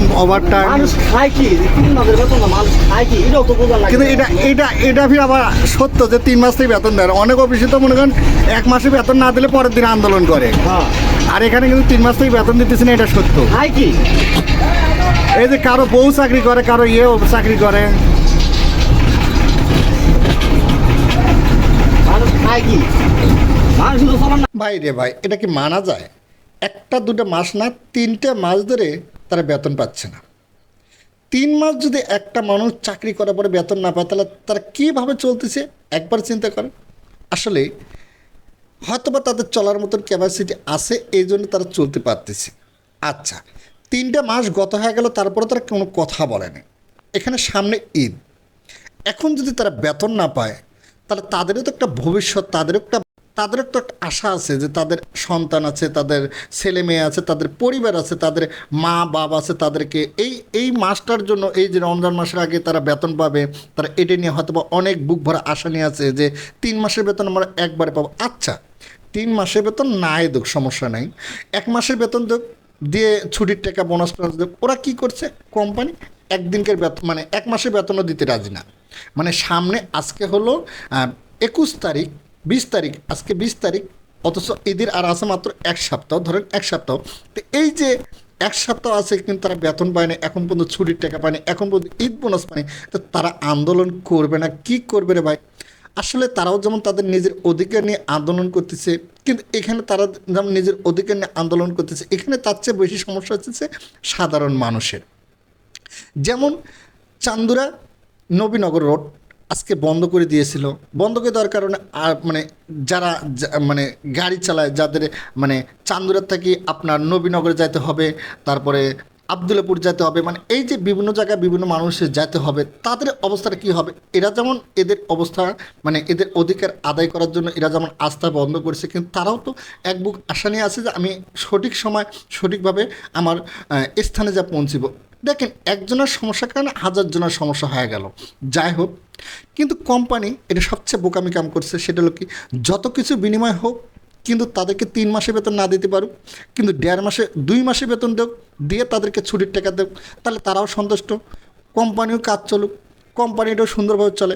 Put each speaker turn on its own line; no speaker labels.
বেতন ওভারটাইম।
মানুষ খায় কি 3 মাসের বেতন না, মানুষ খায় কি এটাও তো বোঝা লাগে।
কিন্তু এটা ফির আবার সত্য যে 3 মাসেই বেতন দেয়। অনেক অফিসে তো মনে করেন 1 মাসে বেতন না দিলে পরের দিন আন্দোলন করে।
হ্যাঁ,
আর এখানে কিন্তু 3 মাস থেকে বেতন দিতেছে না, এটা সত্য।
খায় কি
এই যে কারো বউ চাকরি করে, কারো চাকরি করে।
মানুষ খায় কি, মানুষ তো চলার না।
ভাই রে ভাই, এটা কি মানা যায়? একটা দুটো মাস না, 3টে মাস ধরে তারা বেতন পাচ্ছে না। 3 মাস যদি একটা মানুষ চাকরি করার পরে বেতন না পায়, তাহলে তারা কীভাবে চলতেছে একবার চিন্তা করেন। আসলে হয়তোবা তাদের চলার মতন ক্যাপাসিটি আছে, এই জন্য তারা চলতে পারতেছে। আচ্ছা, 3টে মাস গত হয়ে গেল, তারপরে তারা কোনো কথা বলেনি। এখানে সামনে ঈদ, এখন যদি তারা বেতন না পায়, তাহলে তাদেরও তো একটা ভবিষ্যৎ, তাদেরও তো একটা আশা আছে যে তাদের সন্তান আছে, তাদের ছেলে মেয়ে আছে, তাদের পরিবার আছে, তাদের মা বাবা আছে, তাদেরকে এই মাসটার জন্য, এই যে রমজান মাসের আগে তারা বেতন পাবে, তারা এটা নিয়ে হয়তো বা অনেক বুক ভরা আশা নিয়ে আছে যে 3 মাসের বেতন আমরা একবারে পাবো। আচ্ছা, 3 মাসের বেতন নাই দেখ, সমস্যা নাই, 1 মাসের বেতন দেখ, দিয়ে ছুটির টাকা বোনাস টোনাস দেখ। ওরা কী করছে, কোম্পানি একদিনকার বেতন মানে 1 মাসের বেতনও দিতে রাজি না। মানে সামনে আজকে হলো 21 তারিখ, 20 তারিখ, আজকে 20 তারিখ, অথচ ঈদের আর আছে মাত্র 1 সপ্তাহ, ধরেন 1 সপ্তাহ। তো এই যে 1 সপ্তাহ আছে, কিন্তু তারা বেতন পায়নি, এখন পর্যন্ত ছুটির টাকা পায়নি, এখন পর্যন্ত ঈদ বোনাস পায়নি। তো তারা আন্দোলন করবে না, কি করবে রে ভাই? আসলে তারাও যেমন তাদের নিজের অধিকার নিয়ে আন্দোলন করতেছে, কিন্তু এখানে তারা যেমন নিজের অধিকার নিয়ে আন্দোলন করতেছে, এখানে তার চেয়ে বেশি সমস্যা হচ্ছে সাধারণ মানুষের। যেমন চান্দুরা নবীনগর রোড আজকে বন্ধ করে দিয়েছিল। বন্ধ করে দেওয়ার কারণে আর মানে যারা মানে গাড়ি চালায়, যাদের মানে চান্দুরা থেকে আপনার নবীনগরে যেতে হবে, তারপরে আবদুল্লাপুর যেতে হবে, মানে এই যে বিভিন্ন জায়গায় বিভিন্ন মানুষের যেতে হবে, তাদের অবস্থাটা কী হবে? এরা যেমন এদের অবস্থা মানে এদের অধিকার আদায় করার জন্য এরা যেমন আস্থা বন্ধ করেছে, কিন্তু তারাও তো এক বুক আশা নিয়ে আছে যে আমি সঠিক সময় সঠিকভাবে আমার স্থানে যা পৌঁছিব। দেখেন, একজনের সমস্যার কারণে 1000 জনের সমস্যা হয়ে গেল। যাই হোক, কিন্তু কোম্পানি এটা সবচেয়ে বোকামি কাম করছে। সেটা হলো কি, যত কিছু বিনিময় হোক, কিন্তু তাদেরকে 3 মাসে বেতন না দিতে পারুক, কিন্তু 1.5 মাসে 2 মাসে বেতন দেব, দিয়ে তাদেরকে ছুটির টাকা দেব, তাহলে তারাও সন্তুষ্ট, কোম্পানিও কাজ চলুক, কোম্পানিটাও সুন্দরভাবে চলে।